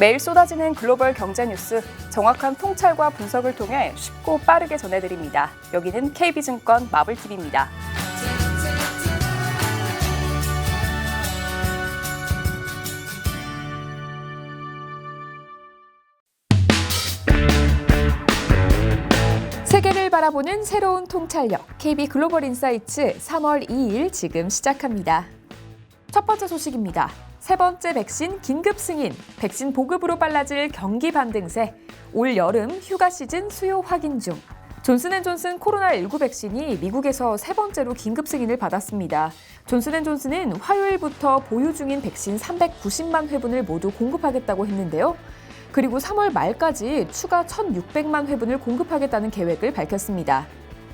매일 쏟아지는 글로벌 경제 뉴스, 정확한 통찰과 분석을 통해 쉽고 빠르게 전해드립니다. 여기는 KB증권 마블TV입니다. 세계를 바라보는 새로운 통찰력, KB 글로벌 인사이츠 3월 2일 지금 시작합니다. 첫 번째 소식입니다. 세 번째 백신 긴급 승인, 백신 보급으로 빨라질 경기 반등세, 올 여름 휴가 시즌 수요 확인 중. 존슨앤존슨 코로나19 백신이 미국에서 세 번째로 긴급 승인을 받았습니다. 존슨앤존슨은 화요일부터 보유 중인 백신 390만 회분을 모두 공급하겠다고 했는데요. 그리고 3월 말까지 추가 1,600만 회분을 공급하겠다는 계획을 밝혔습니다.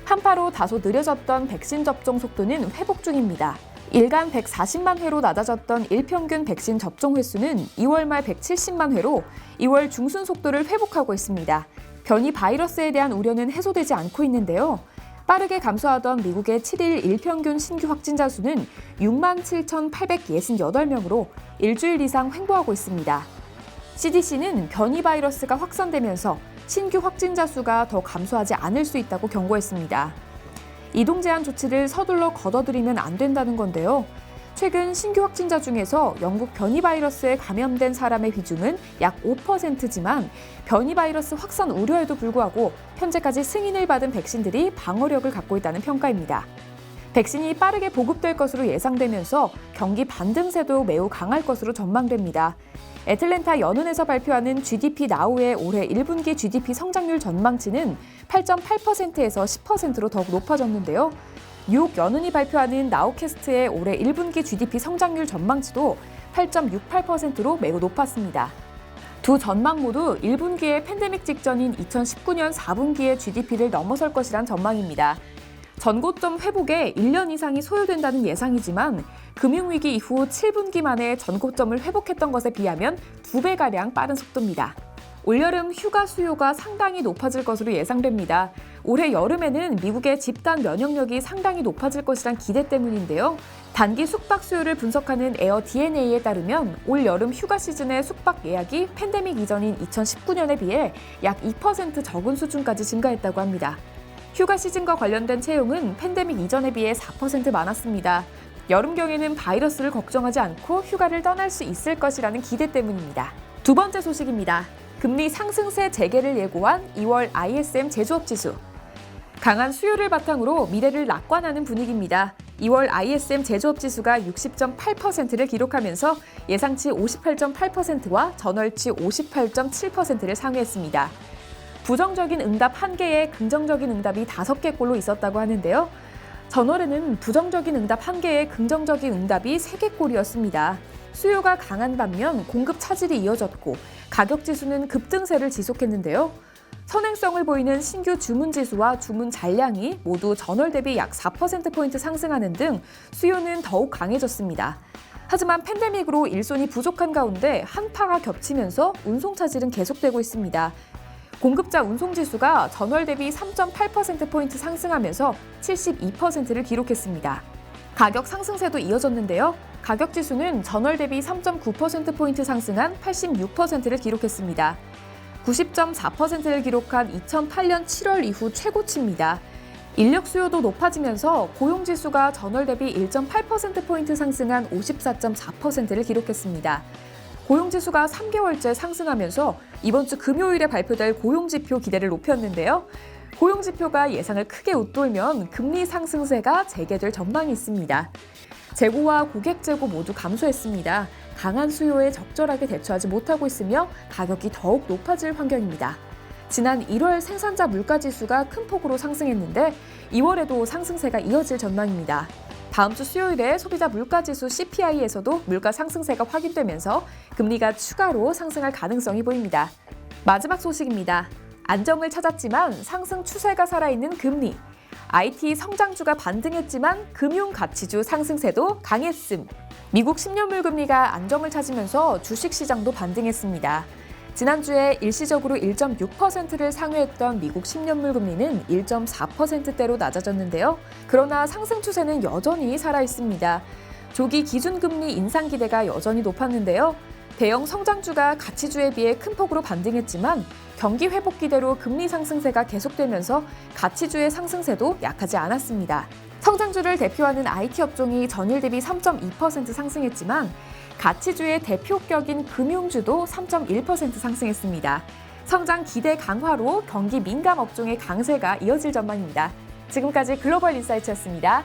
한파로 다소 느려졌던 백신 접종 속도는 회복 중입니다. 일간 140만 회로 낮아졌던 일평균 백신 접종 횟수는 2월 말 170만 회로 2월 중순 속도를 회복하고 있습니다. 변이 바이러스에 대한 우려는 해소되지 않고 있는데요. 빠르게 감소하던 미국의 7일 일평균 신규 확진자 수는 67,868명으로 일주일 이상 횡보하고 있습니다. CDC는 변이 바이러스가 확산되면서 신규 확진자 수가 더 감소하지 않을 수 있다고 경고했습니다. 이동 제한 조치를 서둘러 걷어들이면 안 된다는 건데요. 최근 신규 확진자 중에서 영국 변이 바이러스에 감염된 사람의 비중은 약 5%지만 변이 바이러스 확산 우려에도 불구하고 현재까지 승인을 받은 백신들이 방어력을 갖고 있다는 평가입니다. 백신이 빠르게 보급될 것으로 예상되면서 경기 반등세도 매우 강할 것으로 전망됩니다. 애틀랜타 연은에서 발표하는 GDP 나우의 올해 1분기 GDP 성장률 전망치는 8.8%에서 10%로 더욱 높아졌는데요. 뉴욕 연은이 발표하는 나우캐스트의 올해 1분기 GDP 성장률 전망치도 8.68%로 매우 높았습니다. 두 전망 모두 1분기의 팬데믹 직전인 2019년 4분기의 GDP를 넘어설 것이란 전망입니다. 전고점 회복에 1년 이상이 소요된다는 예상이지만 금융위기 이후 7분기 만에 전고점을 회복했던 것에 비하면 2배가량 빠른 속도입니다. 올여름 휴가 수요가 상당히 높아질 것으로 예상됩니다. 올해 여름에는 미국의 집단 면역력이 상당히 높아질 것이란 기대 때문인데요. 단기 숙박 수요를 분석하는 에어 DNA에 따르면 올 여름 휴가 시즌의 숙박 예약이 팬데믹 이전인 2019년에 비해 약 2% 적은 수준까지 증가했다고 합니다. 휴가 시즌과 관련된 채용은 팬데믹 이전에 비해 4% 많았습니다. 여름경에는 바이러스를 걱정하지 않고 휴가를 떠날 수 있을 것이라는 기대 때문입니다. 두 번째 소식입니다. 금리 상승세 재개를 예고한 2월 ISM 제조업 지수. 강한 수요를 바탕으로 미래를 낙관하는 분위기입니다. 2월 ISM 제조업 지수가 60.8%를 기록하면서 예상치 58.8%와 전월치 58.7%를 상회했습니다. 부정적인 응답 1개에 긍정적인 응답이 5개꼴로 있었다고 하는데요. 전월에는 부정적인 응답 1개에 긍정적인 응답이 3개꼴이었습니다. 수요가 강한 반면 공급 차질이 이어졌고 가격 지수는 급등세를 지속했는데요. 선행성을 보이는 신규 주문 지수와 주문 잔량이 모두 전월 대비 약 4%포인트 상승하는 등 수요는 더욱 강해졌습니다. 하지만 팬데믹으로 일손이 부족한 가운데 한파가 겹치면서 운송 차질은 계속되고 있습니다. 공급자 운송지수가 전월 대비 3.8%포인트 상승하면서 72%를 기록했습니다. 가격 상승세도 이어졌는데요. 가격지수는 전월 대비 3.9%포인트 상승한 86%를 기록했습니다. 90.4%를 기록한 2008년 7월 이후 최고치입니다. 인력 수요도 높아지면서 고용지수가 전월 대비 1.8%포인트 상승한 54.4%를 기록했습니다. 고용지수가 3개월째 상승하면서 이번 주 금요일에 발표될 고용지표 기대를 높였는데요. 고용지표가 예상을 크게 웃돌면 금리 상승세가 재개될 전망이 있습니다. 재고와 고객 재고 모두 감소했습니다. 강한 수요에 적절하게 대처하지 못하고 있으며 가격이 더욱 높아질 환경입니다. 지난 1월 생산자 물가지수가 큰 폭으로 상승했는데 2월에도 상승세가 이어질 전망입니다. 다음 주 수요일에 소비자 물가지수 CPI에서도 물가 상승세가 확인되면서 금리가 추가로 상승할 가능성이 보입니다. 마지막 소식입니다. 안정을 찾았지만 상승 추세가 살아있는 금리. IT 성장주가 반등했지만 금융가치주 상승세도 강했음. 미국 10년물 금리가 안정을 찾으면서 주식시장도 반등했습니다. 지난주에 일시적으로 1.6%를 상회했던 미국 10년물 금리는 1.4%대로 낮아졌는데요. 그러나 상승 추세는 여전히 살아있습니다. 조기 기준금리 인상 기대가 여전히 높았는데요. 대형 성장주가 가치주에 비해 큰 폭으로 반등했지만 경기 회복 기대로 금리 상승세가 계속되면서 가치주의 상승세도 약하지 않았습니다. 성장주를 대표하는 IT 업종이 전일 대비 3.2% 상승했지만 가치주의 대표격인 금융주도 3.1% 상승했습니다. 성장 기대 강화로 경기 민감 업종의 강세가 이어질 전망입니다. 지금까지 글로벌 인사이트였습니다.